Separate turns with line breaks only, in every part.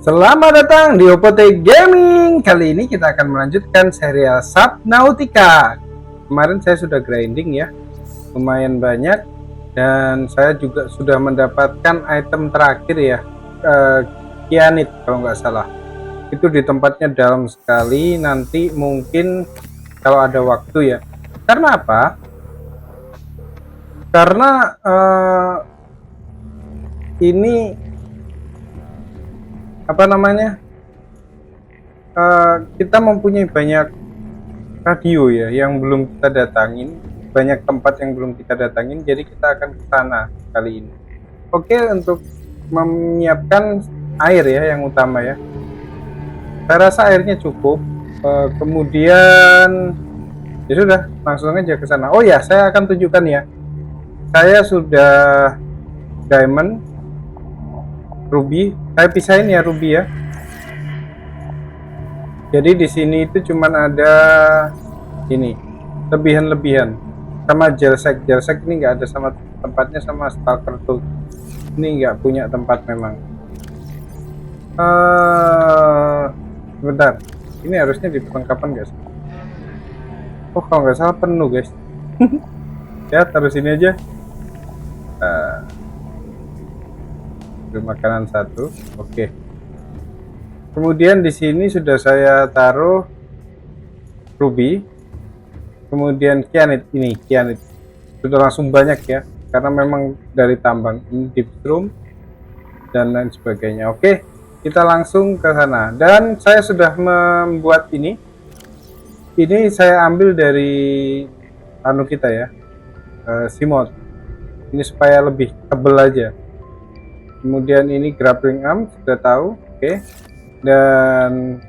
Selamat datang di Opote Gaming. Kali ini kita akan melanjutkan serial Subnautica. Kemarin saya sudah grinding ya, lumayan banyak. Dan saya juga sudah mendapatkan item terakhir ya, Kyanite kalau nggak salah. Itu di tempatnya dalam sekali. Nanti mungkin kalau ada waktu ya. Karena apa? Karena ini apa namanya? Kita mempunyai banyak radio ya yang belum kita datangin, banyak tempat yang belum kita datangin, jadi kita akan ke sana kali ini. Oke, untuk menyiapkan air ya yang utama ya. Saya rasa airnya cukup. Kemudian ya sudah, langsung aja ke sana. Oh ya, saya akan tunjukkan ya. Saya sudah diamond, ruby. Saya pisahin ya ruby ya. Jadi di sini itu cuman ada ini lebihan sama gelsek ini nggak ada sama tempatnya, sama stalker tuh ini nggak punya tempat memang. Sebentar, ini harusnya di perlengkapan guys. Oh kalau nggak salah penuh guys. Ya taruh sini aja. Makanan satu, oke. Kemudian di sini sudah saya taruh ruby, kemudian kyanite. Ini kyanite sudah langsung banyak ya, karena memang dari tambang. Ini deep room dan lain sebagainya. Oke, kita langsung ke sana. Dan saya sudah membuat ini saya ambil dari anu kita ya, Simod. Ini supaya lebih tebel aja. Kemudian ini grappling arm sudah tahu, oke. Dan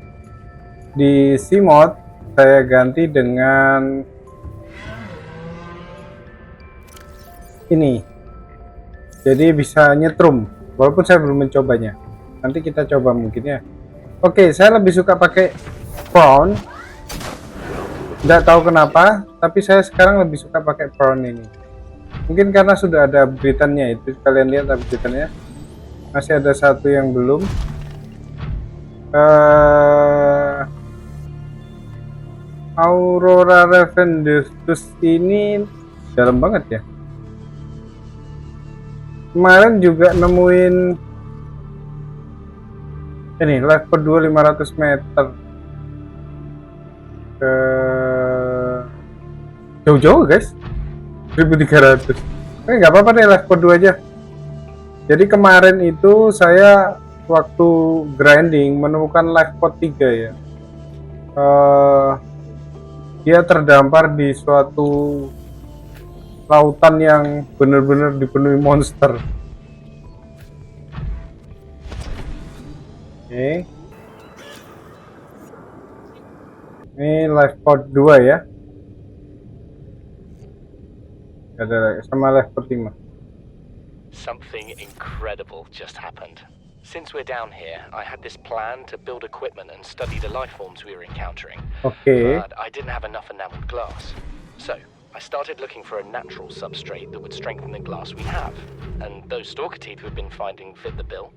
di Simod saya ganti dengan ini, jadi bisa nyetrum, walaupun saya belum mencobanya. Nanti kita coba mungkin ya. Oke, saya lebih suka pakai prawn, nggak tahu kenapa, tapi saya sekarang lebih suka pakai prawn ini. Mungkin karena sudah ada update-nya, itu kalian lihat update-nya. Masih ada satu yang belum. Aurora Ravendus ini dalam banget ya. Kemarin juga nemuin ini level 2 500 meter. Jauh-jauh guys, 1300. Nggak apa-apa deh, level 2 aja. Jadi kemarin itu saya waktu grinding menemukan level 3 ya. Dia terdampar di suatu lautan yang benar-benar dipenuhi monster. Oke. Ini life pod 2 ya. Ada sama life pod 5.
Something incredible just happened. Since we're down here, I had this plan to build equipment and study the life forms we were encountering.
Okay.
But I didn't have enough enameled glass. So, I started looking for a natural substrate that would strengthen the glass we have. And those stalker teeth we've been finding fit the bill.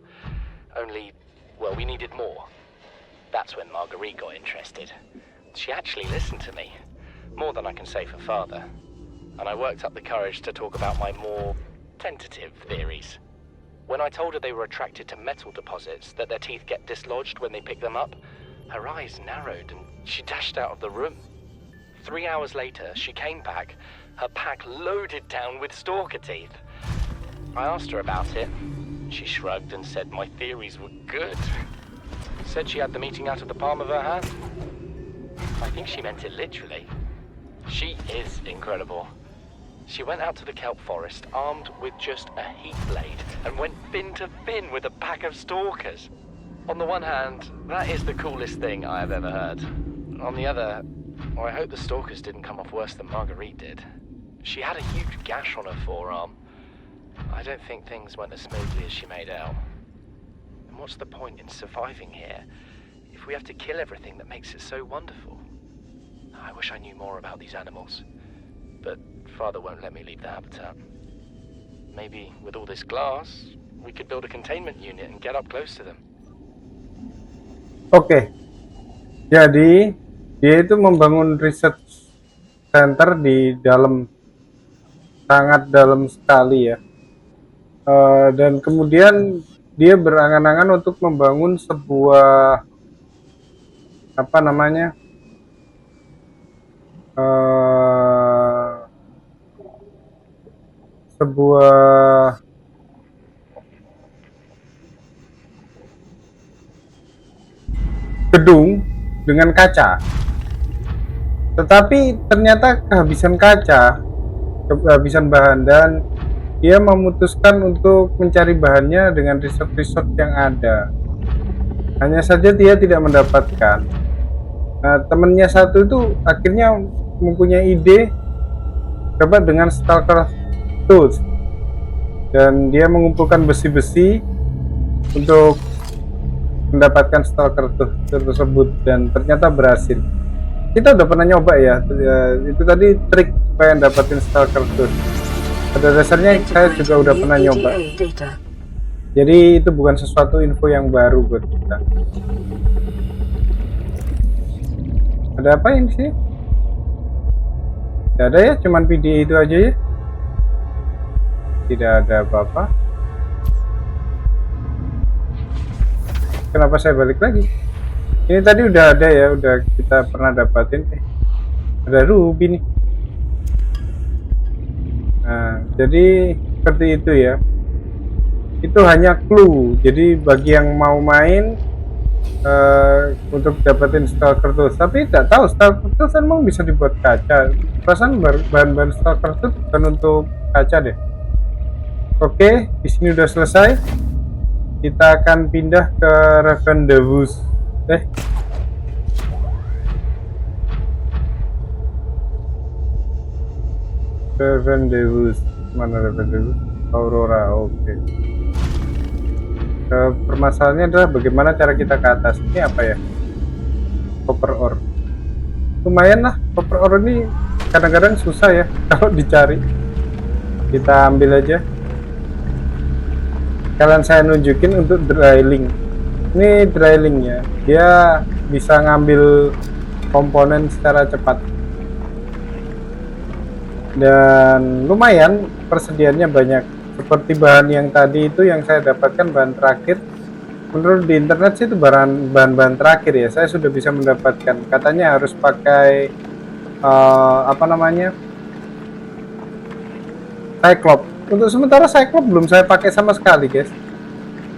Only, well, we needed more. That's when Marguerite got interested. She actually listened to me. More than I can say for father. And I worked up the courage to talk about my more tentative theories. When I told her they were attracted to metal deposits, that their teeth get dislodged when they pick them up, her eyes narrowed and she dashed out of the room. 3 hours later, she came back, her pack loaded down with stalker teeth. I asked her about it. She shrugged and said my theories were good. Said she had the meeting out of the palm of her hand. I think she meant it literally. She is incredible. She went out to the kelp forest armed with just a heat blade and went fin to fin with a pack of stalkers. On the one hand, that is the coolest thing I have ever heard. On the other, well, I hope the stalkers didn't come off worse than Marguerite did. She had a huge gash on her forearm. I don't think things went as smoothly as she made out. And what's the point in surviving here if we have to kill everything that makes it so wonderful? I wish I knew more about these animals. But Father won't let me leave the habitat. Maybe with all this glass, we could build a containment unit and get up close to them.
Oke, jadi dia itu membangun research center di dalam, sangat dalam sekali ya. Dan kemudian dia berangan-angan untuk membangun sebuah apa namanya eh, sebuah gedung dengan kaca, tetapi ternyata kehabisan kaca, kehabisan bahan, dan dia memutuskan untuk mencari bahannya dengan resort-resort yang ada. Hanya saja dia tidak mendapatkan. Nah, temennya satu itu akhirnya mempunyai ide, coba dengan Stalker Tools, dan dia mengumpulkan besi-besi untuk mendapatkan Stalker Tools tersebut, dan ternyata berhasil. Kita udah pernah nyoba ya, itu tadi trik supaya dapatin Stalker Tools. Pada dasarnya saya juga udah pernah nyoba. Jadi itu bukan sesuatu info yang baru buat kita. Ada apa ini sih? Tidak ada ya, cuman PDA itu aja ya. Tidak ada apa-apa. Kenapa saya balik lagi? Ini tadi udah ada ya, udah kita pernah dapatin. Ada ruby nih. Nah, jadi seperti itu ya. Itu hanya clue. Jadi bagi yang mau main untuk dapetin Stalker Tools, tapi tidak tahu Stalker Tools emang bisa dibuat kaca. Perasaan bahan-bahan Stalker Tools bukan untuk kaca deh. Oke, di sini udah selesai. Kita akan pindah ke Ravendewus. Ravendewus, mana Ravendewus? Aurora, oke. Permasalahannya adalah bagaimana cara kita ke atas. Ini apa ya? Copper ore. Lumayan lah, copper ore ini kadang-kadang susah ya kalau dicari. Kita ambil aja. Kalian saya nunjukin untuk drilling. Ini drillingnya, dia bisa ngambil komponen secara cepat. Dan lumayan persediaannya banyak. Seperti bahan yang tadi itu yang saya dapatkan, bahan terakhir menurut di internet sih itu bahan-bahan terakhir ya. Saya sudah bisa mendapatkan, katanya harus pakai apa namanya, Cyclops. Untuk sementara Cyclops belum saya pakai sama sekali guys.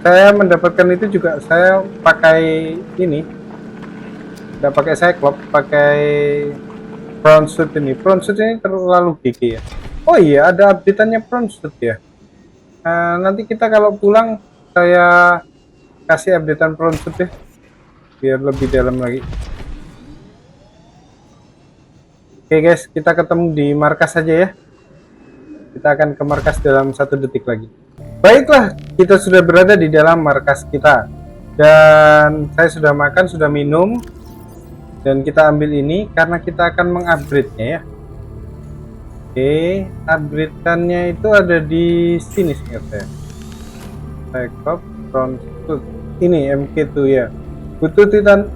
Saya mendapatkan itu juga saya pakai ini, tidak pakai Cyclops, pakai Brown Suit ini. Brown Suit ini terlalu gigi ya. Oh iya, ada updateannya Brown Suit ya. Nanti kita kalau pulang saya kasih updatean Brown Suit ya, biar lebih dalam lagi. Oke guys, kita ketemu di markas saja ya. Kita akan ke markas dalam 1 detik lagi. Baiklah, kita sudah berada di dalam markas kita. Dan saya sudah makan, sudah minum. Dan kita ambil ini karena kita akan mengupgrade-nya ya. Oke, upgrade-nya itu ada di sini seingat saya. Cyclops, Brown Suit. Ini MK2 ya. Butuh Titan,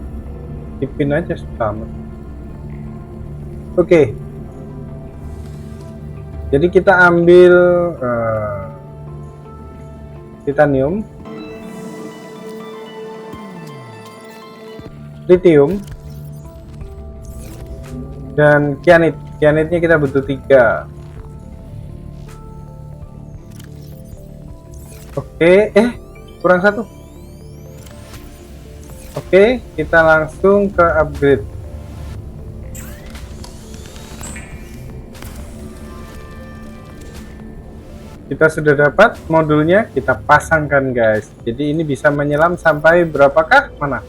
dipin aja sama. Oke. Jadi kita ambil titanium, lithium, dan kyanit. Kyanitnya kita butuh 3. Oke, kurang 1. Oke, kita langsung ke upgrade. Kita sudah dapat modulnya, kita pasangkan guys. Jadi ini bisa menyelam sampai berapakah? Mana?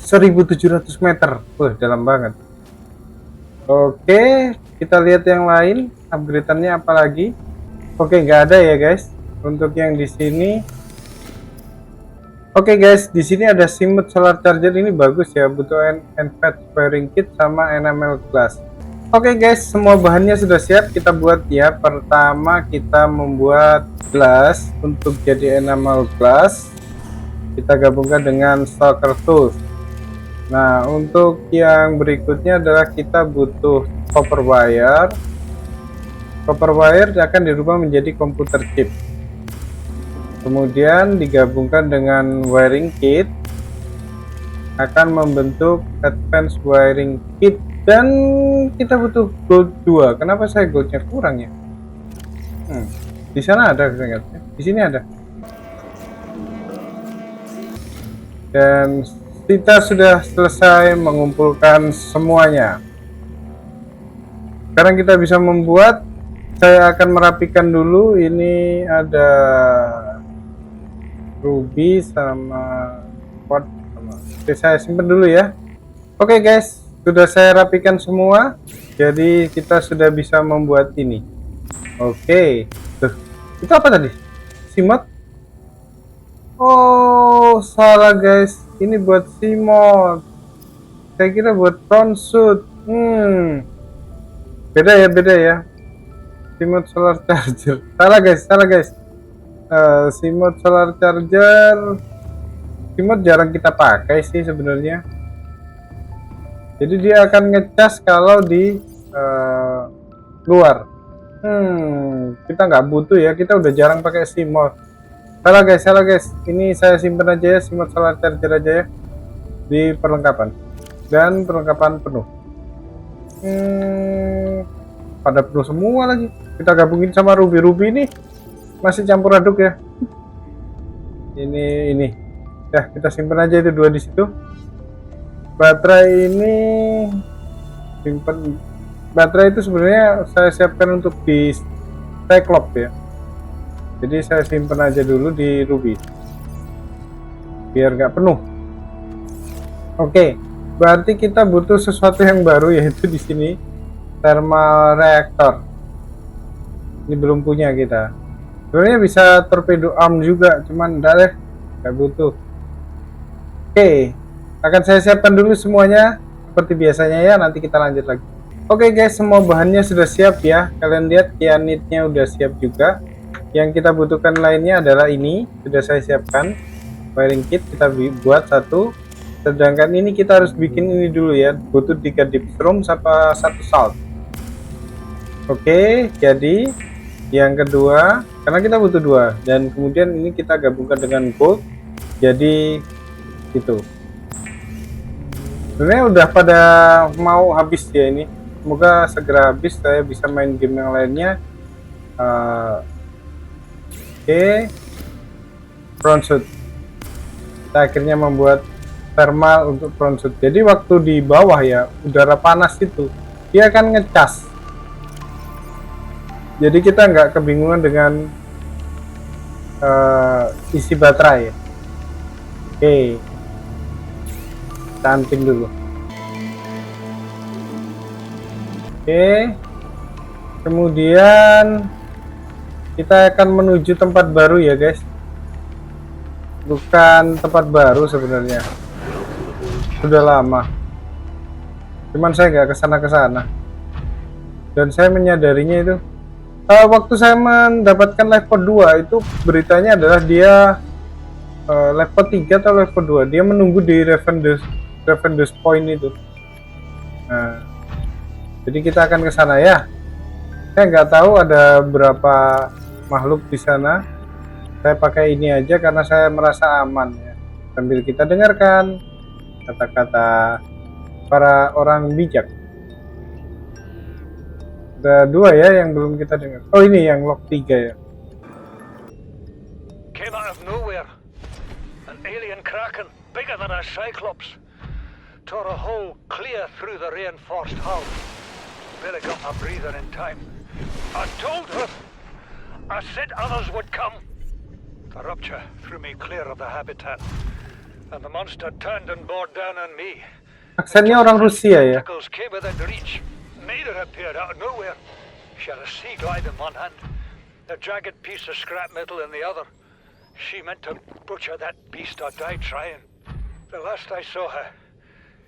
1700 meter. Wah, dalam banget. Oke, kita lihat yang lain. Upgrade-annya apa lagi? Oke, nggak ada ya guys. Untuk yang di sini. Oke guys, di sini ada Simut Solar Charger, ini bagus ya. Butuh NVAD Firing Kit sama enamel glass. Oke guys, semua bahannya sudah siap, kita buat ya. Pertama kita membuat glass untuk jadi enamel glass. kita gabungkan dengan Stalker Tools. Nah, untuk yang berikutnya adalah kita butuh copper wire. Copper wire akan dirubah menjadi komputer chip, kemudian digabungkan dengan wiring kit akan membentuk advanced wiring kit, dan kita butuh gold 2. Kenapa saya goldnya kurang ya? Di sana ada, di sini ada. Dan kita sudah selesai mengumpulkan semuanya. Sekarang kita bisa membuat. Saya akan merapikan dulu. Ini ada ruby sama quartz sama. Oke, saya simpan dulu ya. Oke guys, sudah saya rapikan semua. Jadi kita sudah bisa membuat ini. Oke. Tuh, itu apa tadi? Simot? Oh, salah guys. Ini buat simot. Saya kira buat front suit. Beda ya. Simot solar charger. Salah guys. Simot solar charger. Simot jarang kita pakai sih sebenarnya. Jadi dia akan ngecas kalau di luar. Kita nggak butuh ya. Kita udah jarang pakai simot. Salah guys. Ini saya simpan aja ya, simot solar charger aja ya di perlengkapan. Dan perlengkapan penuh. Pada penuh semua lagi. Kita gabungin sama ruby ini masih campur aduk ya. Ini ya, kita simpan aja itu 2 di situ. Baterai ini simpan. Baterai itu sebenarnya saya siapkan untuk di Cyclops ya, jadi saya simpan aja dulu di ruby biar nggak penuh. Oke, berarti kita butuh sesuatu yang baru, yaitu di sini thermal reactor. Ini belum punya kita. Sebenarnya bisa torpedo arm juga, cuman enggak deh, nggak butuh. Oke, akan saya siapkan dulu semuanya seperti biasanya ya, nanti kita lanjut lagi. Oke guys, semua bahannya sudah siap ya. Kalian lihat cyanide-nya udah siap juga. Yang kita butuhkan lainnya adalah ini, sudah saya siapkan. Wiring kit kita buat 1. Sedangkan ini kita harus bikin ini dulu ya. Butuh 3 dipstrom sama 1 salt. Oke, jadi yang kedua, karena kita butuh 2, dan kemudian ini kita gabungkan dengan gold, jadi itu. Sebenarnya udah pada mau habis ya ini. Semoga segera habis, saya bisa main game yang lainnya. Oke, front suit. Kita akhirnya membuat thermal untuk front suit. Jadi waktu di bawah ya, udara panas itu dia akan ngecas. Jadi kita nggak kebingungan dengan isi baterai. Oke, canting dulu. Oke, kemudian kita akan menuju tempat baru ya guys. Bukan tempat baru sebenarnya, sudah lama. Cuman saya nggak kesana. Dan saya menyadarinya itu. Waktu saya mendapatkan level 2 itu beritanya adalah dia level 3 atau level 2. Dia menunggu di Ravenous Point itu. Nah, jadi kita akan ke sana ya. Saya nggak tahu ada berapa makhluk di sana. Saya pakai ini aja karena saya merasa aman ya. Sambil kita dengarkan kata-kata para orang bijak. Ada 2 ya yang belum kita dengar. Oh, ini yang log 3 ya.
Came out of nowhere. An alien kraken, bigger than a cyclops. Tore a hole clear through the reinforced hull. Barely got my breather in time. I told her. I said others would come. The rupture threw me clear of the habitat. And the monster turned and bore down on me.
Aksennya orang Rusia ya.
Tentacles came within reach. Maida appeared out of nowhere. She had a sea glide in one hand, a jagged piece of scrap metal in the other. She meant to butcher that beast or die trying. The last I saw her,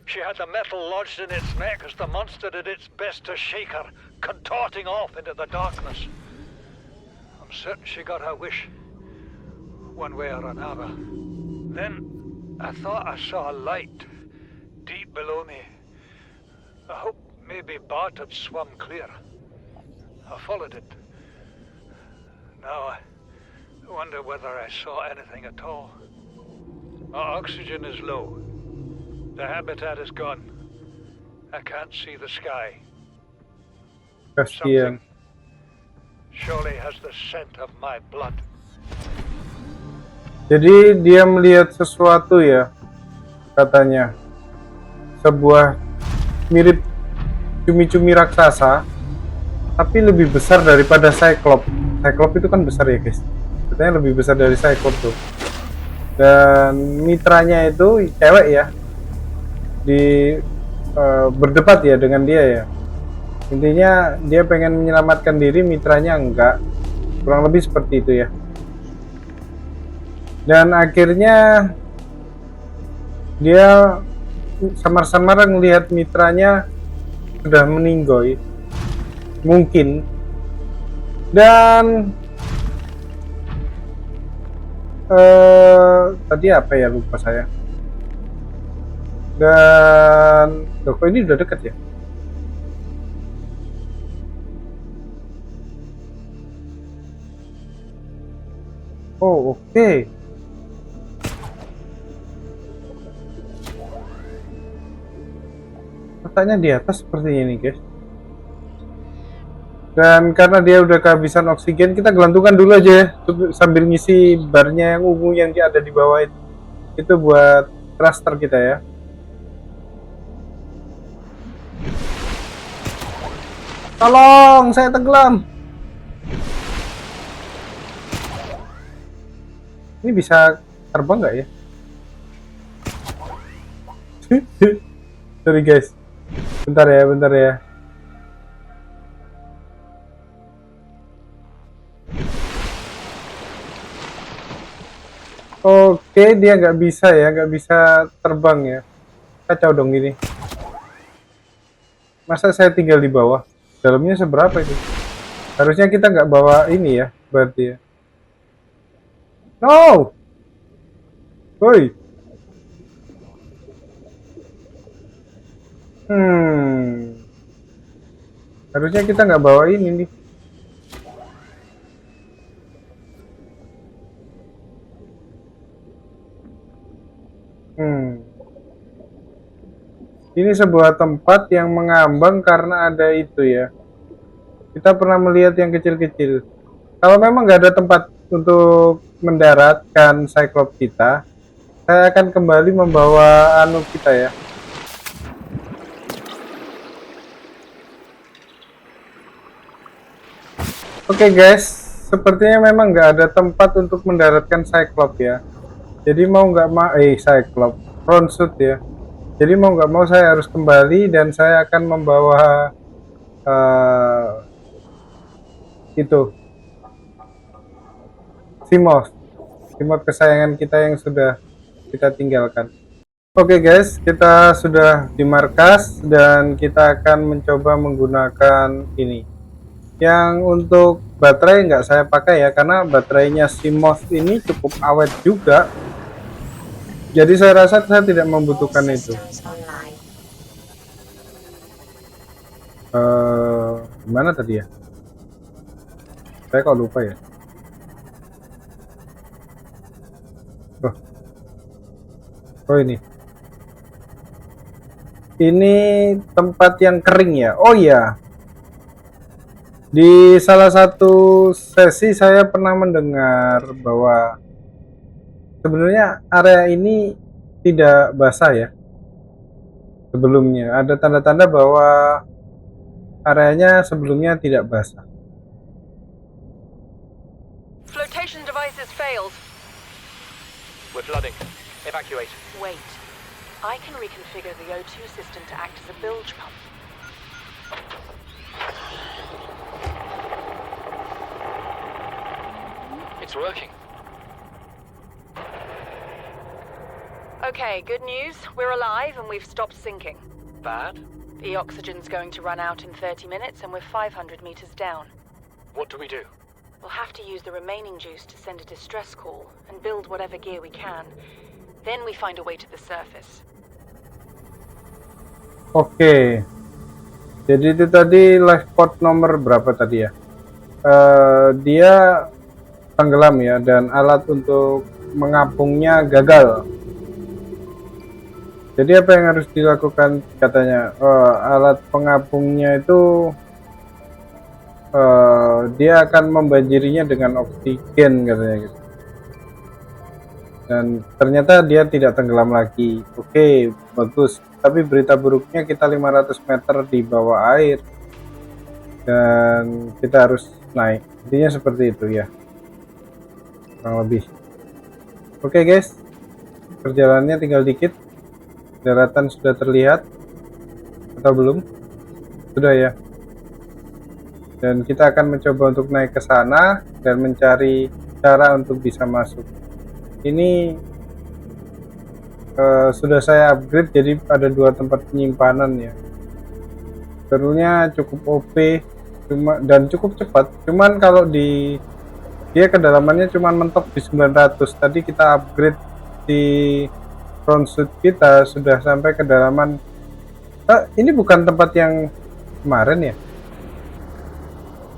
she had the metal lodged in its neck as the monster did its best to shake her, contorting off into the darkness. I'm certain she got her wish, one way or another. Then I thought I saw a light deep below me. I hoped maybe Bart had swum clear. I followed it. Now I wonder whether I saw anything at all. Our oxygen is low. The habitat is gone. I can't see the sky.
Kasihan.
Surely has the scent of my blood.
Jadi dia melihat sesuatu ya, katanya. Sebuah mirip cumi-cumi raksasa, tapi lebih besar daripada Cyclops. Cyclops itu kan besar ya guys. Katanya lebih besar dari Cyclops tuh. Dan mitranya itu cewek ya. Berdebat ya dengan dia ya. Intinya dia pengen menyelamatkan diri, mitranya enggak. Kurang lebih seperti itu ya. Dan akhirnya dia samar-samar ngelihat mitranya sudah meninggoy. Mungkin. Dan tadi apa ya, lupa saya. Dan kok ini udah dekat ya? Oh, oke. Letaknya di atas sepertinya nih guys. Dan karena dia udah kehabisan oksigen, kita gelantungan dulu aja ya, sambil ngisi barnya yang ungu yang ada di bawah itu. Itu buat thruster kita ya. Tolong, saya tenggelam. Ini bisa terbang nggak ya? Sorry guys. Bentar ya. Oke, dia nggak bisa terbang ya. Kacau dong ini. Masa saya tinggal di bawah? Dalamnya seberapa itu? Harusnya kita nggak bawa ini ya, berarti ya. No! Woi. Harusnya kita nggak bawa ini nih. Ini sebuah tempat yang mengambang karena ada itu ya. Kita pernah melihat yang kecil-kecil. Kalau memang nggak ada tempat untuk mendaratkan Cyclops kita, saya akan kembali membawa anu kita ya. Oke guys, sepertinya memang nggak ada tempat untuk mendaratkan Cyclops ya. Jadi mau nggak mau, Cyclops, front suit ya. Jadi mau nggak mau saya harus kembali dan saya akan membawa itu Simoth kesayangan kita yang sudah kita tinggalkan. Oke guys, kita sudah di markas dan kita akan mencoba menggunakan ini. Yang untuk baterai nggak saya pakai ya, karena baterainya Simoth ini cukup awet juga. Jadi saya rasa saya tidak membutuhkan itu. Gimana tadi ya? Saya kok lupa ya. Oh ini. Ini tempat yang kering ya. Oh iya. Di salah satu sesi saya pernah mendengar bahwa sebenarnya area ini tidak basah ya. Sebelumnya ada tanda-tanda bahwa areanya sebelumnya tidak basah.
Flotation devices failed.
We're flooding. Evacuate.
Wait. I can reconfigure the O2 system to act as a bilge pump.
It's working.
Okay, good news. We're alive and we've stopped sinking.
Bad?
The oxygen's going to run out in 30 minutes and we're 500 meters down.
What do we do?
We'll have to use the remaining juice to send a distress call and build whatever gear we can. Then we find a way to the surface.
Oke. Jadi itu tadi life pod nomor berapa tadi ya? Dia tenggelam ya, dan alat untuk mengapungnya gagal. Jadi apa yang harus dilakukan katanya? Alat pengapungnya itu dia akan membanjirinya dengan oksigen katanya gitu. Dan ternyata dia tidak tenggelam lagi. Oke, bagus. Tapi berita buruknya kita 500 meter di bawah air dan kita harus naik. Intinya seperti itu ya, kurang lebih. Oke guys, perjalanannya tinggal dikit. Daratan sudah terlihat atau belum? Sudah ya. Dan kita akan mencoba untuk naik ke sana dan mencari cara untuk bisa masuk. Ini sudah saya upgrade, jadi ada 2 tempat penyimpanan ya. Serunya cukup OP dan cukup cepat. Cuman kalau dia kedalamannya cuman mentok di 900. Tadi kita upgrade di front suit kita sudah sampai kedalaman. Ini bukan tempat yang kemarin ya.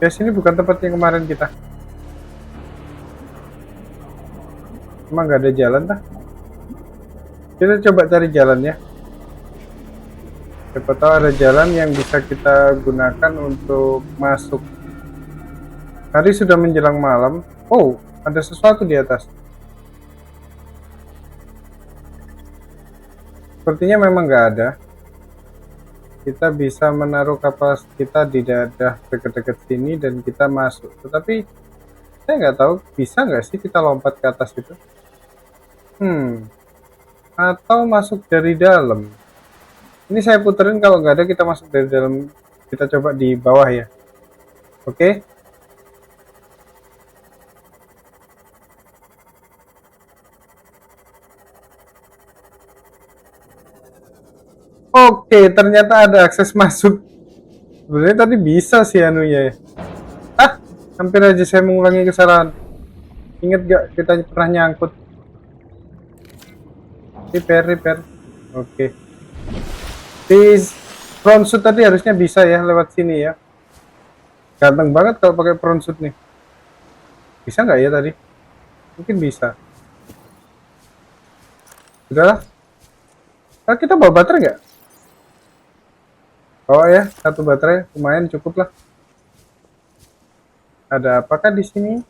Guys, ini bukan tempat yang kemarin kita. Emang nggak ada jalan dah. Kita coba cari jalan ya. Siapa tahu ada jalan yang bisa kita gunakan untuk masuk. Hari sudah menjelang malam. Oh, ada sesuatu di atas. Sepertinya memang nggak ada. Kita bisa menaruh kapal kita di daerah dekat-dekat sini dan kita masuk. Tetapi saya nggak tahu bisa nggak sih kita lompat ke atas itu. Atau masuk dari dalam. Ini saya puterin, kalau nggak ada kita masuk dari dalam. Kita coba di bawah ya. Oke. Oke, ternyata ada akses masuk. Sebenarnya tadi bisa sih anunya ya. Hampir aja saya mengulangi kesalahan. Ingat gak kita pernah nyangkut? Repair. Oke. Di front suit tadi harusnya bisa ya lewat sini ya. Ganteng banget kalau pakai front suit nih. Bisa nggak ya tadi? Mungkin bisa. Udahlah. Kita bawa baterai nggak? Bawa ya, 1 baterai lumayan cukup lah. Ada apakah di sini?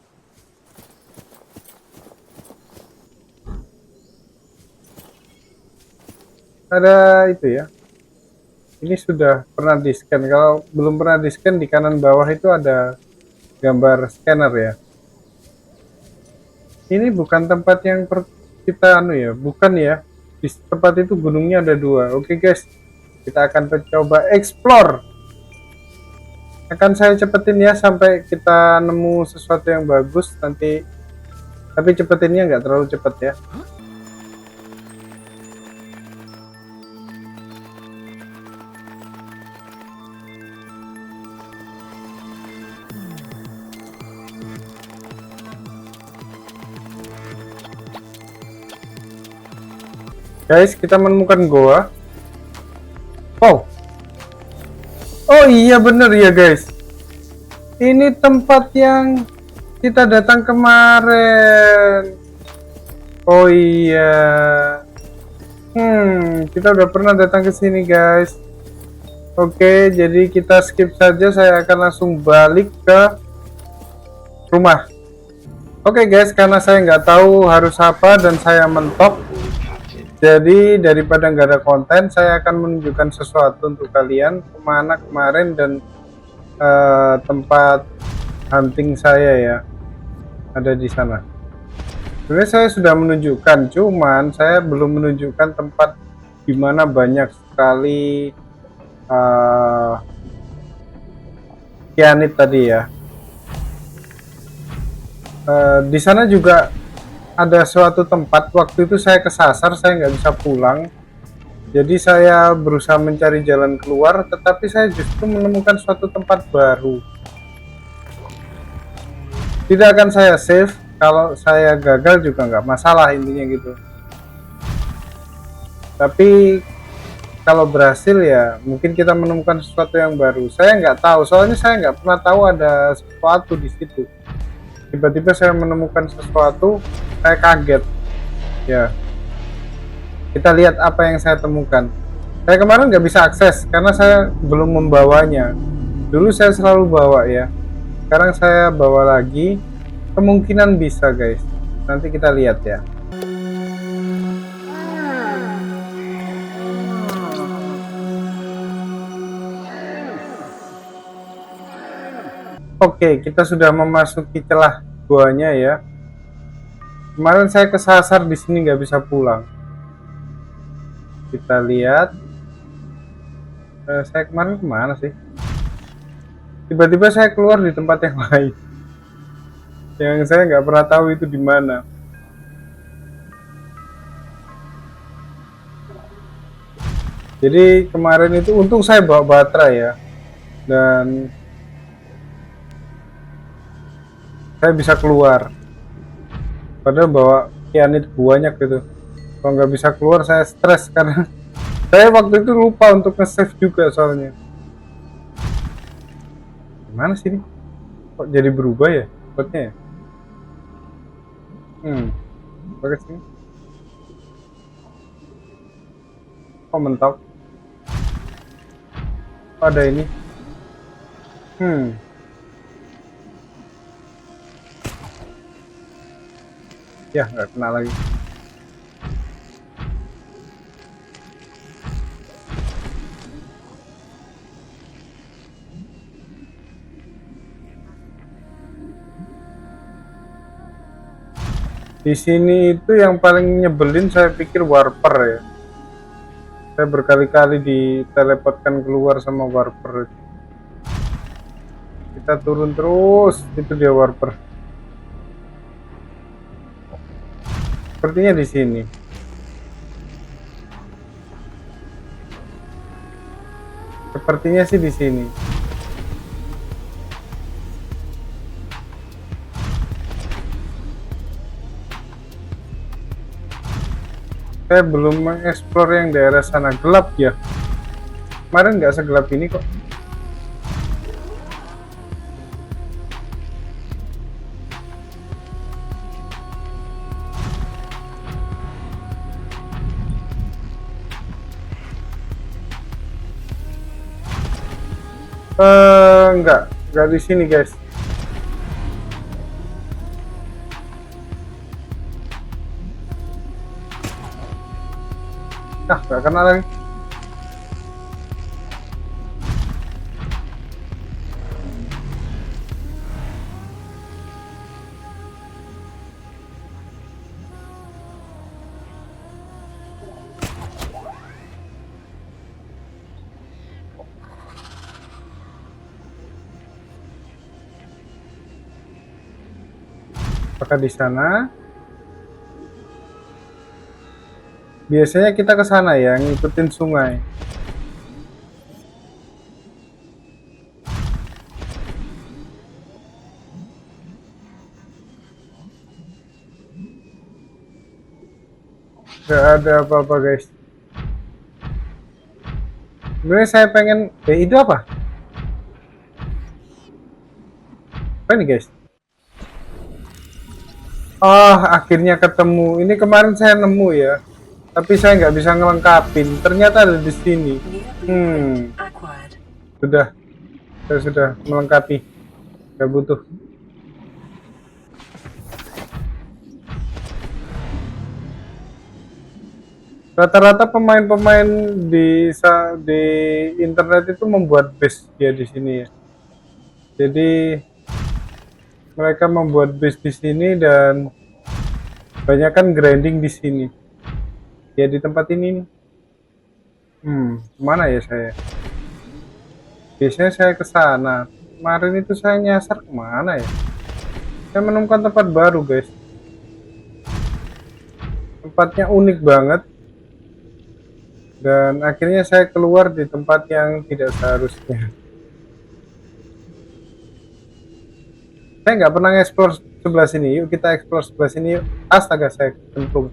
Ada itu ya. Ini sudah pernah di scan. Kalau belum pernah di scan, di kanan bawah itu ada gambar scanner ya. Ini bukan tempat yang kita ya, bukan ya. Di tempat itu gunungnya ada 2. Oke guys, kita akan mencoba explore. Akan saya cepetin ya sampai kita nemu sesuatu yang bagus nanti. Tapi cepetinnya nggak terlalu cepet ya. Guys, kita menemukan goa. Oh iya bener ya guys. Ini tempat yang kita datang kemarin. Oh iya. Kita udah pernah datang ke sini guys. Oke, jadi kita skip saja. Saya akan langsung balik ke rumah. Oke guys, karena saya nggak tahu harus apa dan saya mentok. Jadi daripada nggak ada konten, saya akan menunjukkan sesuatu untuk kalian kemana kemarin dan tempat hunting saya ya ada di sana. Sebenarnya saya sudah menunjukkan, cuman saya belum menunjukkan tempat di mana banyak sekali kyanit tadi ya. Di sana juga ada suatu tempat, waktu itu saya kesasar, saya nggak bisa pulang. Jadi saya berusaha mencari jalan keluar, tetapi saya justru menemukan suatu tempat baru. Tidak akan saya save, kalau saya gagal juga nggak masalah, intinya gitu. Tapi kalau berhasil ya mungkin kita menemukan sesuatu yang baru. Saya nggak tahu, soalnya saya nggak pernah tahu ada sesuatu di situ. Tiba-tiba saya menemukan sesuatu, saya kaget. Ya, kita lihat apa yang saya temukan. Saya kemarin nggak bisa akses karena saya belum membawanya. Dulu saya selalu bawa ya. Sekarang saya bawa lagi. Kemungkinan bisa guys. Nanti kita lihat ya. Oke, kita sudah memasuki celah guanya ya. Kemarin saya kesasar di sini nggak bisa pulang. Kita lihat. Saya kemarin kemana sih? Tiba-tiba saya keluar di tempat yang lain. Yang saya nggak pernah tahu itu di mana. Jadi kemarin itu untung saya bawa baterai ya. Dan saya bisa keluar. Padahal bawa kianit banyak gitu. Kalau nggak bisa keluar saya stres karena saya waktu itu lupa untuk nge-save juga soalnya. Gimana sih ini? Kok jadi berubah ya spotnya ya? Pakai sini. Kok mentok? Oh, ada ini. Ya nggak kena lagi. Di sini itu yang paling nyebelin saya pikir warper ya. Saya berkali-kali diteleportkan keluar sama warper. Kita turun terus, itu dia warper. Sepertinya di sini. Sepertinya sih di sini. Saya belum mengeksplor yang daerah sana. Gelap ya. Kemarin nggak segelap ini kok. Enggak di sini guys. Nah, nggak kena lagi. Apakah di sana? Biasanya kita ke sana ya, ngikutin sungai. Gak ada apa-apa guys. Sebenarnya saya pengen, itu apa? Apa ini guys? Akhirnya ketemu. Ini kemarin saya nemu ya, tapi saya nggak bisa ngelengkapin. Ternyata ada di sini. Saya sudah melengkapi. Gak butuh. Rata-rata pemain-pemain di internet itu membuat base ya di sini ya. Jadi mereka membuat base di sini dan banyak kan grinding di sini. Ya di tempat ini nih. Mana ya saya? Biasanya saya ke sana. Kemarin itu saya nyasar kemana ya? Saya menemukan tempat baru guys. Tempatnya unik banget. Dan akhirnya saya keluar di tempat yang tidak seharusnya. Saya nggak pernah nge-explore sebelah sini. Yuk kita explore sebelah sini yuk. Astaga, saya kemplung.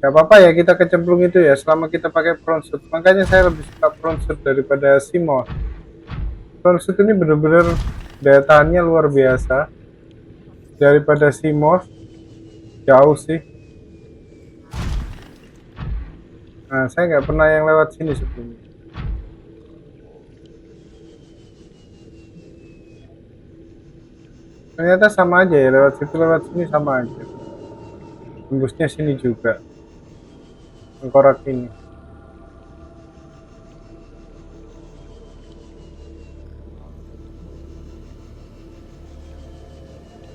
Gak apa-apa ya kita kecemplung itu ya, selama kita pakai front suit. Makanya saya lebih suka front suit daripada Simo. Front suit ini bener-bener daya tahannya luar biasa daripada Simo, jauh sih. Nah, saya nggak pernah yang lewat sini sebelumnya. Ternyata sama aja ya, lewat situ lewat sini sama aja. Tembusnya sini juga. Tengkorak ini.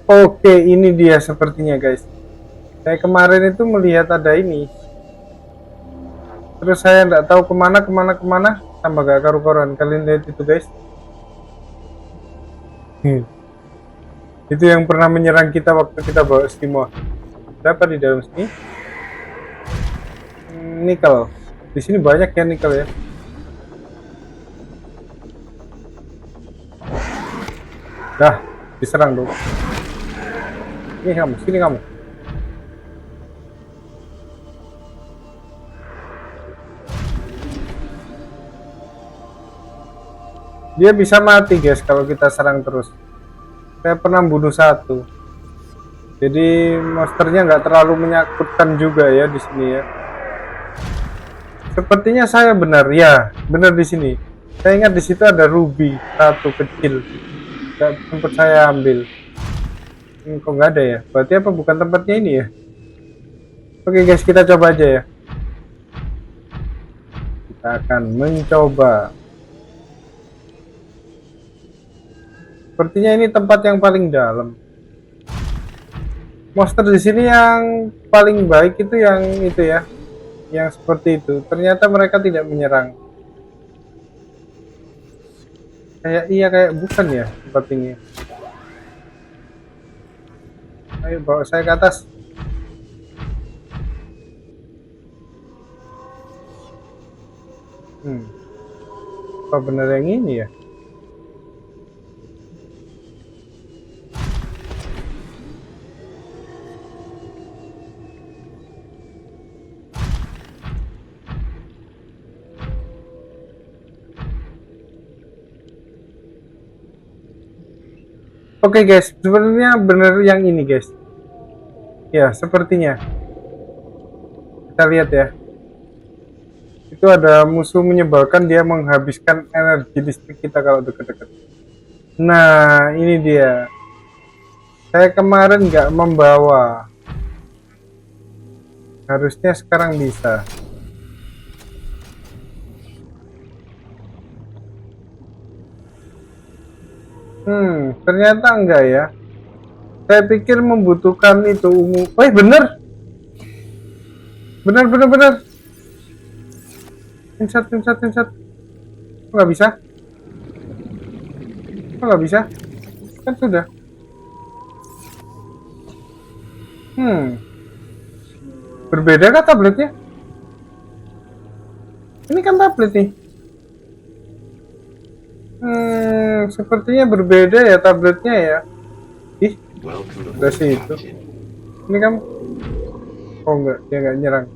Oke, ini dia sepertinya guys. Saya kemarin itu melihat ada ini. Terus saya nggak tahu kemana, tambah gak karu-karuan. Kalian lihat itu guys. Itu yang pernah menyerang kita waktu kita bawa Stimo. Berapa di dalam sini? Nikel. Di sini banyak ya nikel ya. Dah, diserang dulu. Ini kamu, sini kamu. Dia bisa mati guys kalau kita serang terus. Saya pernah bunuh satu. Jadi monsternya nggak terlalu menyakutkan juga ya di sini ya. Sepertinya saya benar ya, benar di sini. Saya ingat di situ ada ruby satu kecil. Nggak sempat saya ambil. Kok nggak ada ya? Berarti apa bukan tempatnya ini ya? Oke guys, kita coba aja ya. Kita akan mencoba. Sepertinya ini tempat yang paling dalam. Monster di sini yang paling baik itu yang itu ya, yang seperti itu. Ternyata mereka tidak menyerang. Kayak bukan ya tempat ini. Ayo bawa saya ke atas. Apa benar yang ini ya? Oke guys, sebenarnya bener yang ini guys. Ya, sepertinya. Kita lihat ya. Itu ada musuh menyebalkan, dia menghabiskan energi listrik kita kalau deket-deket. Nah, ini dia. Saya kemarin nggak membawa. Harusnya sekarang bisa. Ternyata enggak ya. Saya pikir membutuhkan itu ungu. Bener. Bener. Insert. Nggak bisa. Nggak bisa. Kan sudah. Berbeda kah tabletnya? Ini kan tablet nih. Sepertinya berbeda ya tabletnya ya. Ih, udah sih itu. Ini kamu. Oh enggak, dia nggak nyerang.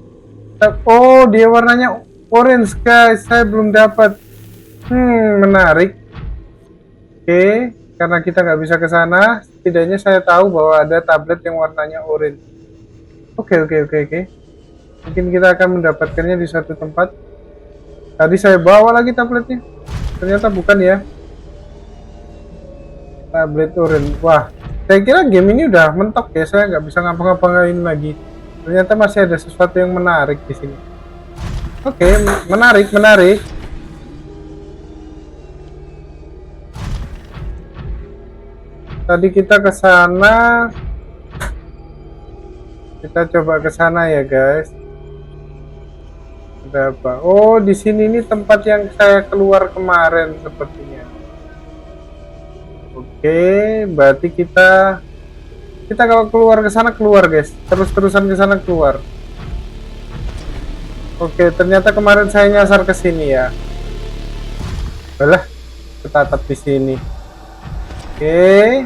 Oh, dia warnanya orange guys. Saya belum dapat. Menarik. Oke, karena kita nggak bisa ke sana, setidaknya saya tahu bahwa ada tablet yang warnanya orange. Oke. Mungkin kita akan mendapatkannya di suatu tempat. Tadi saya bawa lagi tabletnya. Ternyata bukan ya. Tablet orange. Wah, saya kira game ini udah mentok ya. Saya nggak bisa ngapa-ngapain lagi. Ternyata masih ada sesuatu yang menarik di sini. Oke, menarik. Tadi kita ke sana. Kita coba ke sana ya, guys. Ada apa? Oh, di sini nih tempat yang saya keluar kemarin sepertinya. Oke, berarti kita kalau keluar ke sana keluar, guys. Terus-terusan ke sana keluar. Oke, ternyata kemarin saya nyasar ke sini ya. Balah, ketatap di sini. Oke.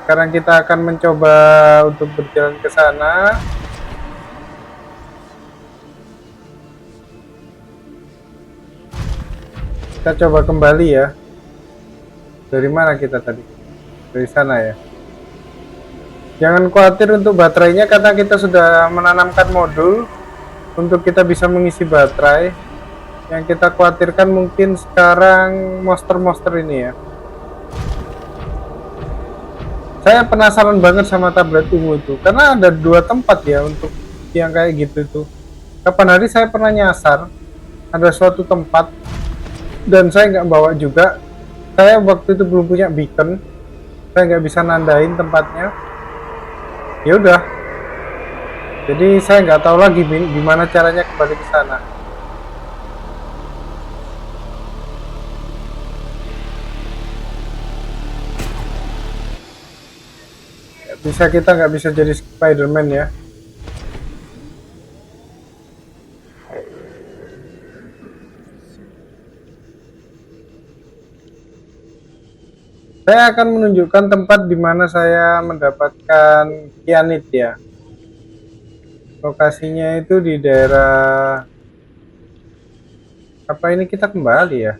Sekarang kita akan mencoba untuk berjalan ke sana. Kita coba kembali ya. Dari mana kita tadi? Dari sana ya. Jangan khawatir untuk baterainya karena kita sudah menanamkan modul untuk kita bisa mengisi baterai. Yang kita khawatirkan mungkin sekarang monster-monster ini ya. Saya penasaran banget sama tablet ungu itu karena ada 2 tempat ya untuk yang kayak gitu tuh. Kapan hari saya pernah nyasar ada suatu tempat dan saya nggak bawa juga. Saya waktu itu belum punya beacon, saya nggak bisa nandain tempatnya. Ya udah, jadi saya nggak tahu lagi gimana caranya kembali ke sana. Kita nggak bisa jadi Spider-Man ya. Saya akan menunjukkan tempat di mana saya mendapatkan Kyanit ya. Lokasinya itu di daerah apa ini, kita kembali ya.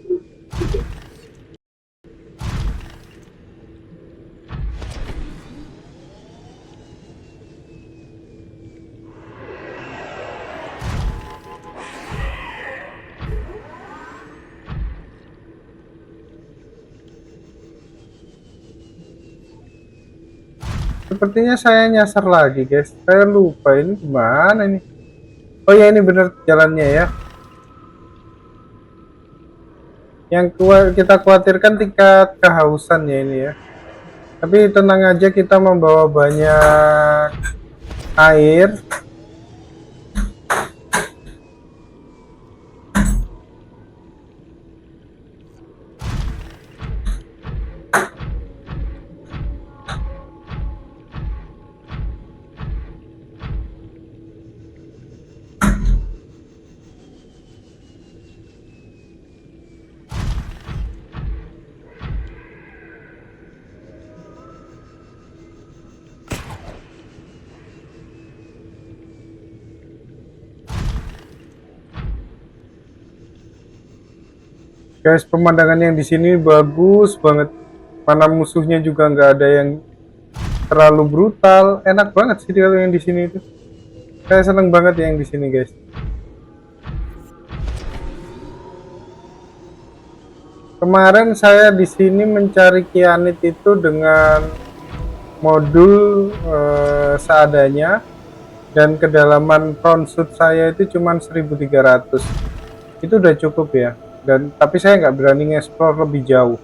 Sepertinya saya nyasar lagi guys. Saya lupa ini gimana ini. Oh ya, ini bener jalannya ya. Yang kita khawatirkan tingkat kehausan ya ini ya. Tapi tenang aja, kita membawa banyak air. Guys, pemandangan yang di sini bagus banget. Mana musuhnya juga nggak ada yang terlalu brutal. Enak banget sih kalau yang di sini itu. Saya seneng banget yang di sini, guys. Kemarin saya di sini mencari Kyanit itu dengan modul seadanya, dan kedalaman front shoot saya itu cuma 1300. Itu udah cukup ya. Dan tapi saya nggak berani nge-explore lebih jauh.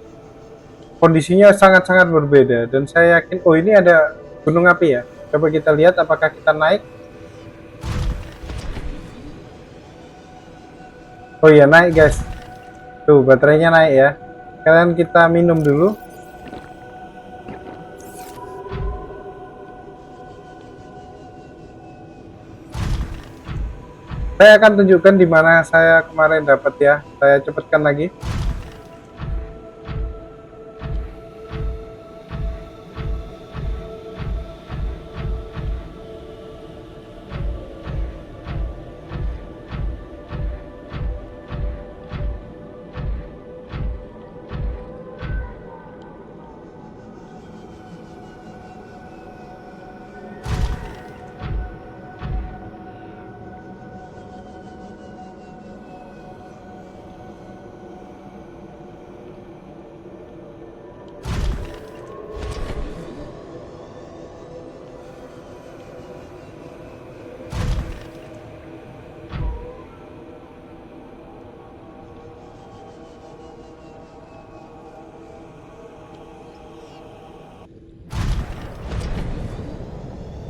Kondisinya sangat-sangat berbeda dan saya yakin, oh ini ada gunung api ya. Coba kita lihat apakah kita naik. Oh iya, naik guys. Tuh baterainya naik ya. Kalian kita minum dulu. Saya akan tunjukkan di mana saya kemarin dapat ya. Saya cepatkan lagi.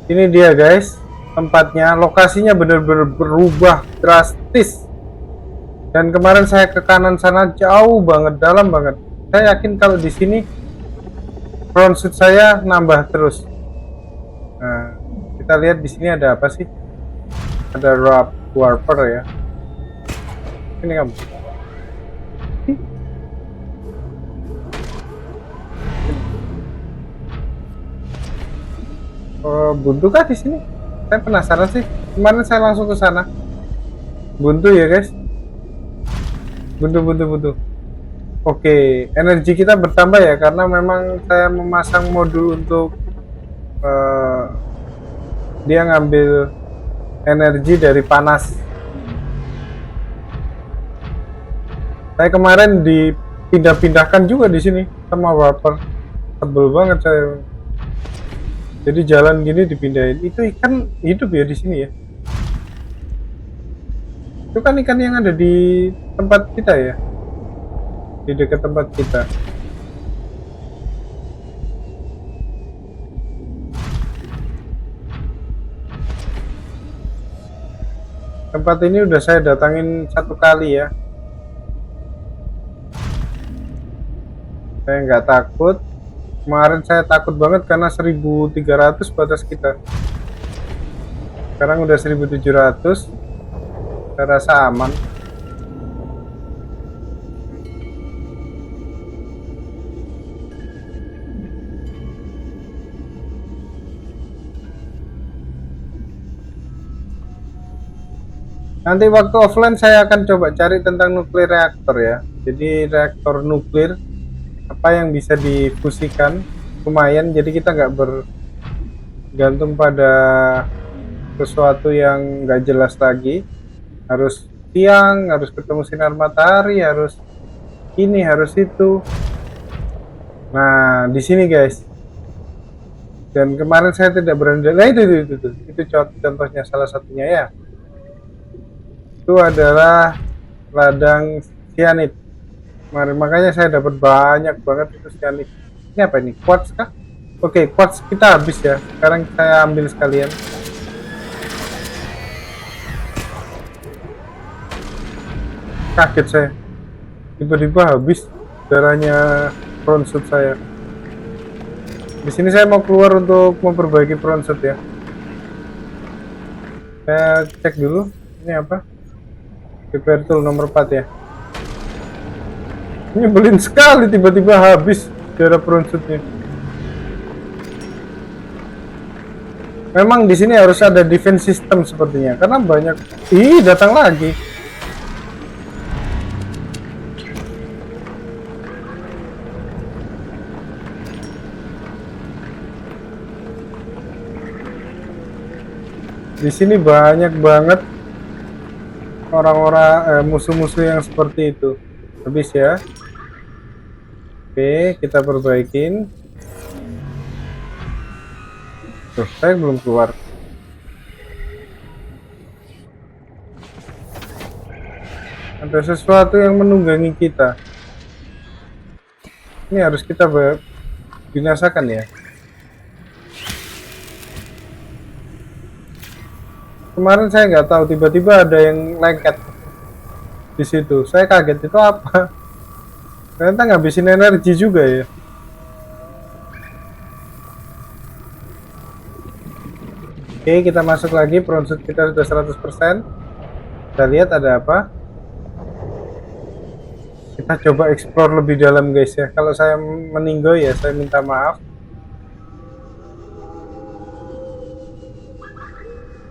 Ini dia guys, tempatnya, lokasinya benar-benar berubah drastis. Dan kemarin saya ke kanan sana jauh banget, dalam banget. Saya yakin kalau di sini front shoot saya nambah terus. Nah, kita lihat di sini ada apa sih? Ada warper ya. Ini kamu. Buntu kah di sini? Saya penasaran sih. Kemarin saya langsung ke sana. Buntu ya guys. Buntu. Oke, energi kita bertambah ya karena memang saya memasang modul untuk eh, dia ngambil energi dari panas. Saya kemarin dipindah-pindahkan juga di sini sama baper. Tebel banget saya. Jadi jalan gini dipindahin. Itu ikan hidup ya di sini ya. Itu kan ikan yang ada di tempat kita ya. Di dekat tempat kita. Tempat ini udah saya datangin 1 kali ya. Saya nggak takut. Kemarin saya takut banget karena 1.300 batas kita. Sekarang udah 1.700. Saya rasa aman. Nanti waktu offline saya akan coba cari tentang nuklir reaktor ya. Jadi reaktor nuklir apa yang bisa difusikan lumayan. Jadi kita nggak bergantung pada sesuatu yang nggak jelas lagi. Harus siang, harus ketemu sinar matahari, harus ini, harus itu. Nah di sini guys. Dan kemarin saya tidak berani. Nah itu contohnya salah satunya ya. Itu adalah ladang cyanide. Makanya saya dapat banyak banget itu cyanide. Ini apa ini? Quartz kah? Oke, quartz kita habis ya. Sekarang saya ambil sekalian. Kaget saya. Tiba-tiba habis darahnya front suit saya. Di sini saya mau keluar untuk memperbaiki front suit ya. Saya cek dulu. Ini apa? Repair tool nomor 4 ya. Nyebelin sekali tiba-tiba habis darah front suitnya. Memang di sini harus ada defense system sepertinya karena banyak. Ih, datang lagi. Di sini banyak banget orang-orang musuh-musuh yang seperti itu. Habis ya. Oke, kita perbaikin. Tuh, saya belum keluar. Ada sesuatu yang menunggangi kita. Ini harus kita binasakan ya. Kemarin saya nggak tahu tiba-tiba ada yang lengket di situ. Saya kaget itu apa? Ternyata ngabisin energi juga ya. Oke, kita masuk lagi. Front suit kita sudah 100%. Kita lihat ada apa. Kita coba explore lebih dalam guys ya. Kalau saya meninggoy ya saya minta maaf.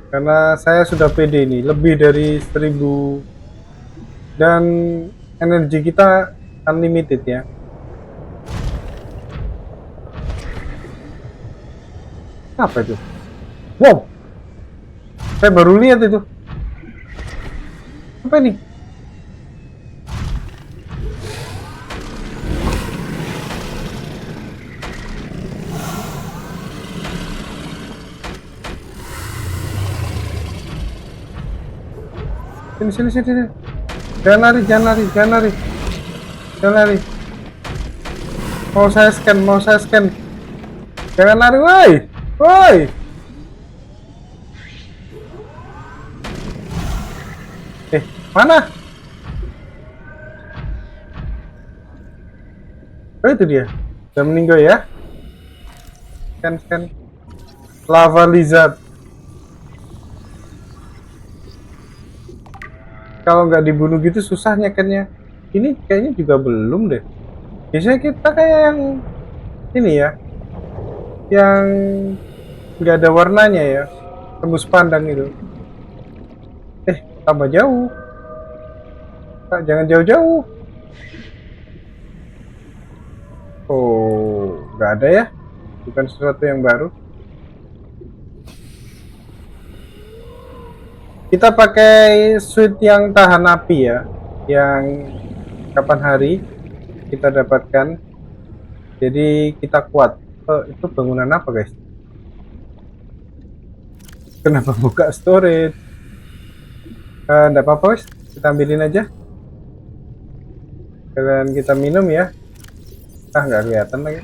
Karena saya sudah pede ini, lebih dari 1000 dan energi kita unlimited ya. Apa itu? Wow, saya baru lihat itu. Apa ini? Sini. Jangan lari. Jangan lari. Mau saya scan. Jangan lari, woi. Mana? Oh, itu dia. Udah meninggal ya. Scan. Lava lizard. Kalau nggak dibunuh gitu susah nyekennya. Ini kayaknya juga belum deh. Biasanya kita kayak yang ini ya, yang nggak ada warnanya ya, tembus pandang itu. Tambah jauh. Pak, jangan jauh-jauh. Oh, nggak ada ya? Bukan sesuatu yang baru. Kita pakai suit yang tahan api ya, yang kapan hari kita dapatkan. Jadi kita kuat. Oh, itu bangunan apa guys? Kenapa buka storage? Nggak apa-apa guys, kita ambilin aja. Dan kita minum ya. Nggak kelihatan lagi.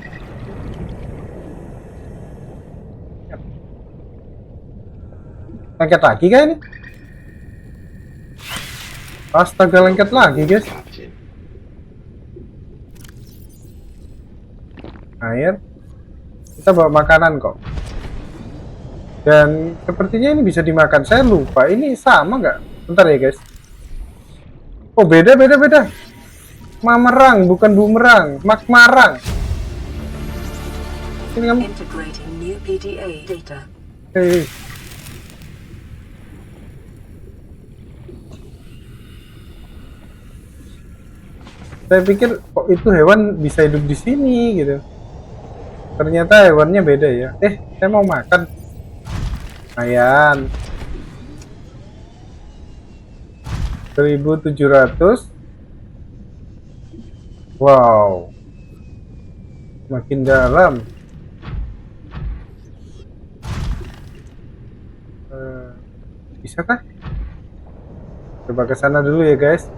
Lengket lagi kah ini? Astaga, lengket lagi guys. Air. Kita bawa makanan kok. Dan sepertinya ini bisa dimakan. Saya lupa, ini sama nggak? Bentar ya guys. Oh, beda. Mamerang, bukan bumerang. Makmarang. Ini kamu.
Integrating new PDA data.
Hei. Saya pikir kok itu hewan bisa hidup di sini gitu. Ternyata hewannya beda ya. Saya mau makan. Lumayan. 1.700. Wow. Makin dalam. Bisa kah? Coba ke sana dulu ya guys.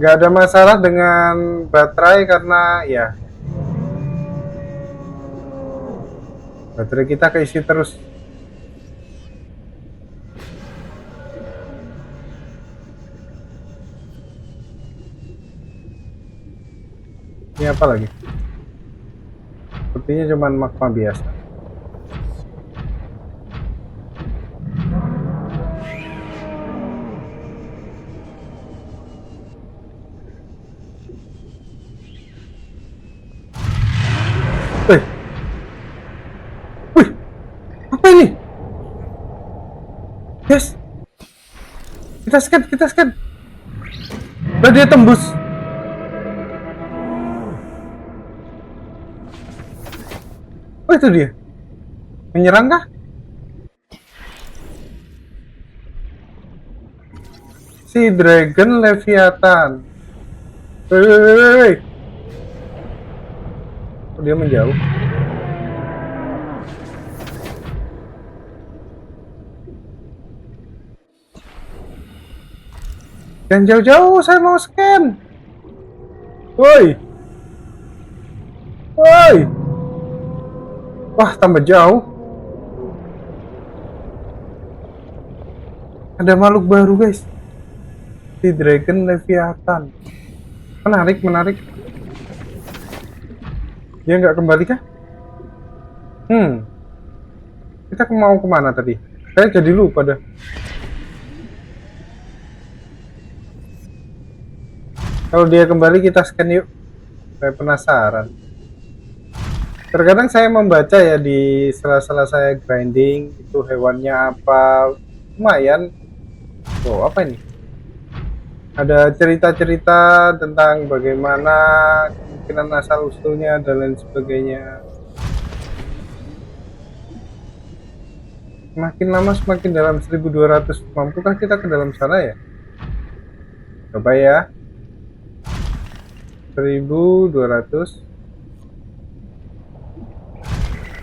Gak ada masalah dengan baterai karena ya baterai kita keisi terus. Ini apa lagi? Sepertinya cuma magma biasa. Wih, apa ini? Yes, kita scan. Udah dia tembus. Oh, itu dia. Menyerang kah? Si Dragon Leviathan. Hei. Oh, dia menjauh. Jangan jauh-jauh, saya mau scan. Woi. Wah, tambah jauh. Ada makhluk baru guys. Si Dragon Leviathan. Menarik. Dia nggak kembali kah? Kita mau kemana tadi? Saya jadi lupa dah. Kalau dia kembali kita scan yuk. Saya penasaran. Terkadang saya membaca ya di sela-sela saya grinding itu hewannya apa, lumayan. Oh, apa ini? Ada cerita-cerita tentang bagaimana kemungkinan asal usulnya dan lain sebagainya. Semakin lama semakin dalam. 1.200. Mampukah kita ke dalam sana ya? Coba ya. 1.200.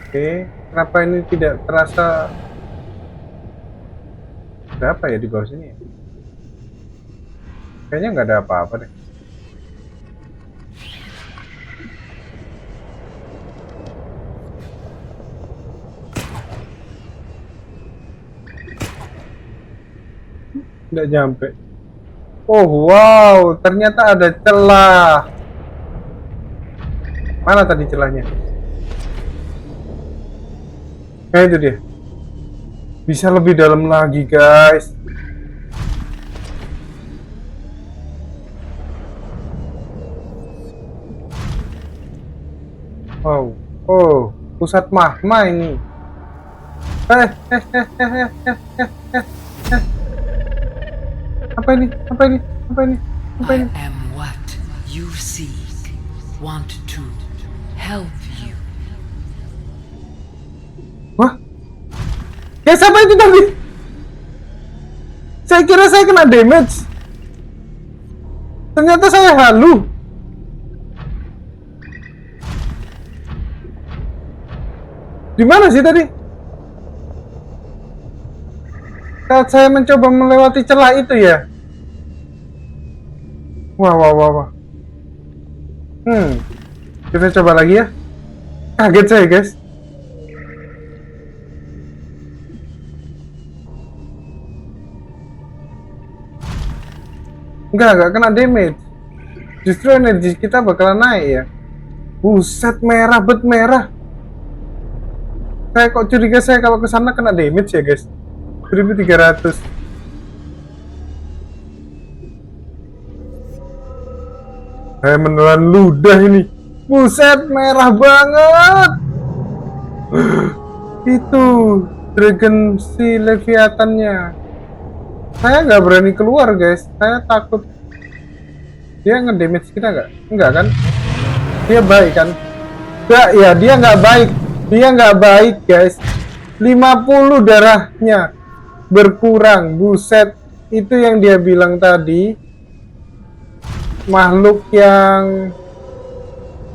Oke, kenapa ini tidak terasa? Ada apa ya di bawah sini ya? Kayaknya nggak ada apa-apa deh. Nggak nyampe. Oh wow, ternyata ada celah. Mana tadi celahnya? Nah itu dia. Bisa lebih dalam lagi guys. Wow. Oh, pusat magma ini. Apa ini?
I am what you seek. want to help you.
Wah, guys, apa itu tadi? Saya kira saya kena damage. Ternyata saya halu. Di mana sih tadi? Saat saya mencoba melewati celah itu ya. Wah. Kita coba lagi ya. Kaget saya, guys. Enggak kena damage. Justru energi kita bakalan naik ya. Buset, merah bet merah. Saya kok curiga saya kalau kesana kena damage ya, guys. 1300. Saya menelan ludah ini. Buset, merah banget. Itu Dragon si Leviathannya. Saya nggak berani keluar, guys. Saya takut dia nge-damage kita nggak? Enggak kan? Dia baik kan? Enggak, ya dia nggak baik. Dia nggak baik, guys. 50 darahnya berkurang. Buset, itu yang dia bilang tadi. Makhluk yang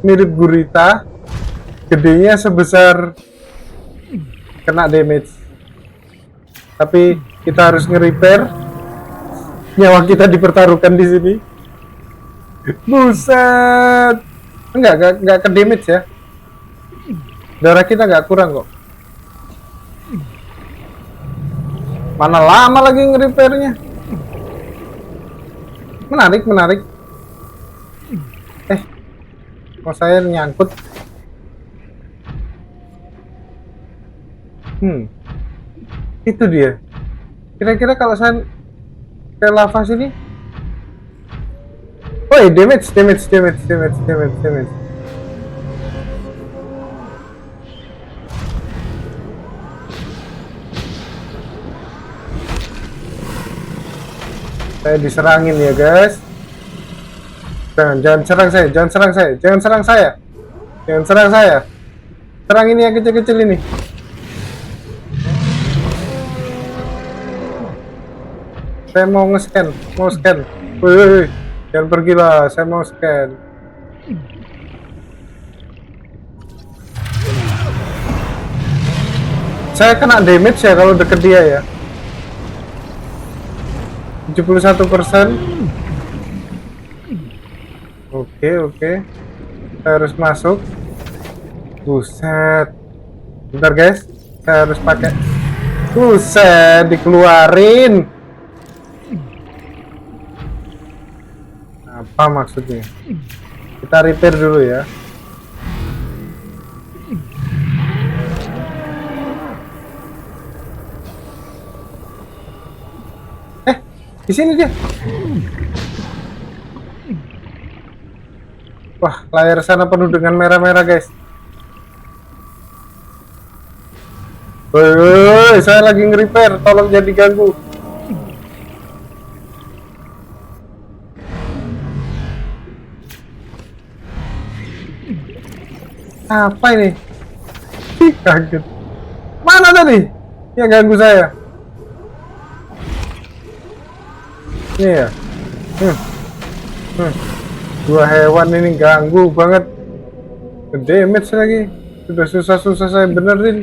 mirip gurita, gedenya sebesar kena damage. Tapi kita harus nge-repair. Nyawa kita dipertaruhkan di sini. Buset. Enggak ke damage ya. Darah kita nggak kurang kok. Mana lama lagi nge-repairnya. Menarik. Mau saya nyangkut. Itu dia. Kira-kira kalau saya ke lava sini. Oh, damage. Saya diserangin ya, guys. Jangan serang saya. Serang ini yang kecil-kecil ini. Saya mau nge-scan. Woi, jangan pergi lah, saya mau scan. Saya kena damage ya kalau deket dia ya. 71%. Oke. Saya harus masuk. Buset. Bentar, guys. Saya harus pakai. Buset, dikeluarin. Apa maksudnya? Kita repair dulu ya. Di sini dia. Wah, layar sana penuh dengan merah-merah, guys. Woi, saya lagi nge-repair, tolong jangan diganggu. Apa ini? Kaget. Mana tadi yang ganggu saya? Ini ya. Dua hewan ini ganggu banget. Damage lagi. Sudah susah-susah saya benerin.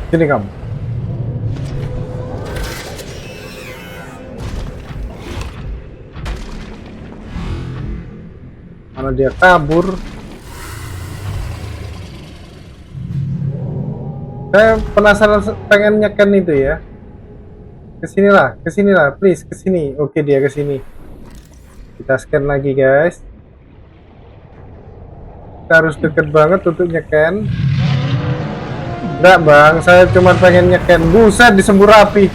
Sini kamu. Mana dia kabur? Saya penasaran, pengen nyeken itu ya. Kesinilah, please, kesini. Oke, dia kesini. Kita scan lagi, guys. Kita harus deket banget untuk nyeken. Enggak, bang, saya cuma pengen nyeken. Buset, disembur api.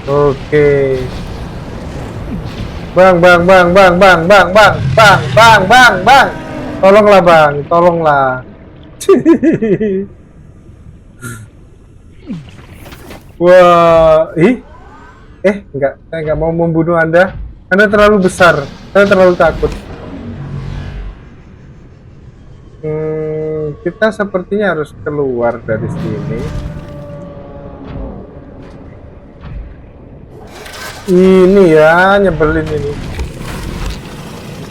Oke. Bang. Tolonglah, bang, tolonglah. Wah, enggak, saya enggak mau membunuh Anda. Anda terlalu besar, saya terlalu takut. Kita sepertinya harus keluar dari sini. Ini ya, nyebelin ini.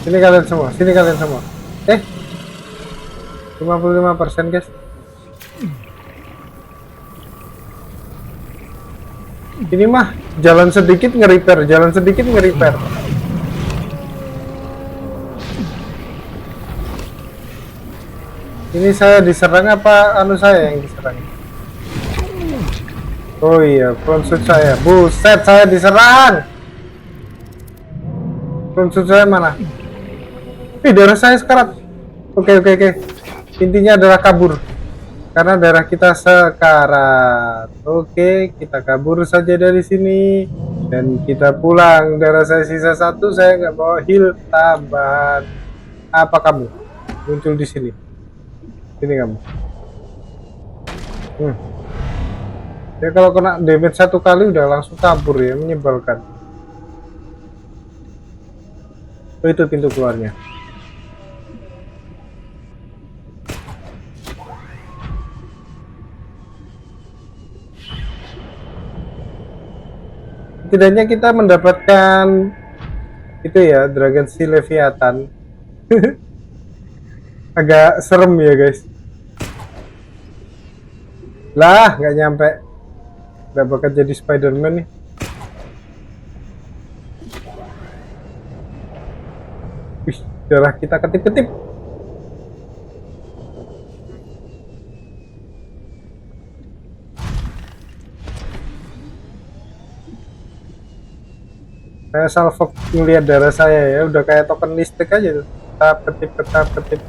Sini kalian semua, sini kalian semua. 55% guys. Ini mah jalan sedikit nge-repair, jalan sedikit nge-repair. Ini saya diserang apa anu saya yang diserang? Oh iya, front shoot saya. Buset, saya diserang. Front shoot saya mana? Darah saya sekarat. Oke. Intinya adalah kabur. Karena darah kita sekarat. Oke, kita kabur saja dari sini dan kita pulang. Darah saya sisa 1, saya nggak bawa heal tambahan. Apa kamu? Muncul di sini. Sini kamu. Ya kalau kena damage 1 kali udah langsung kabur ya, menyebalkan. Oh, itu pintu keluarnya. Setidaknya kita mendapatkan itu ya, Dragon Sea Leviathan. Agak serem ya guys. Lah, nggak nyampe. Nggak bakal jadi Spider-Man nih. Wih, darah kita ketip-ketip. Saya salvo ngelihat darah saya ya, udah kayak token listrik aja tuh. Petap ketip.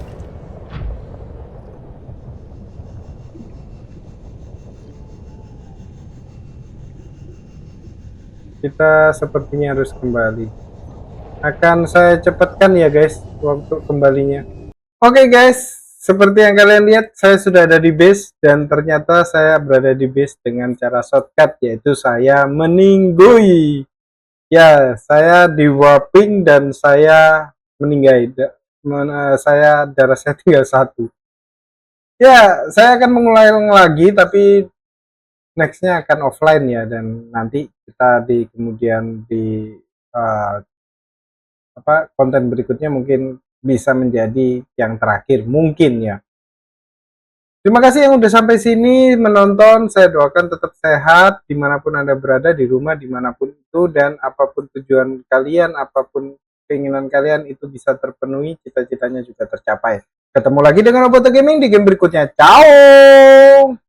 Kita sepertinya harus kembali. Akan saya cepatkan ya guys waktu kembalinya. Oke guys, seperti yang kalian lihat saya sudah ada di base dan ternyata saya berada di base dengan cara shortcut, yaitu saya meninggui. Ya, saya di warping dan saya meninggal. Saya darah saya tinggal 1. Ya, saya akan mengulang lagi tapi nextnya akan offline ya, dan nanti kita di kemudian di konten berikutnya mungkin bisa menjadi yang terakhir mungkin ya. Terima kasih yang udah sampai sini menonton. Saya doakan tetap sehat dimanapun Anda berada, di rumah dimanapun itu, dan apapun tujuan kalian, apapun keinginan kalian itu bisa terpenuhi, cita-citanya juga tercapai. Ketemu lagi dengan Roboto Gaming di game berikutnya. Ciao.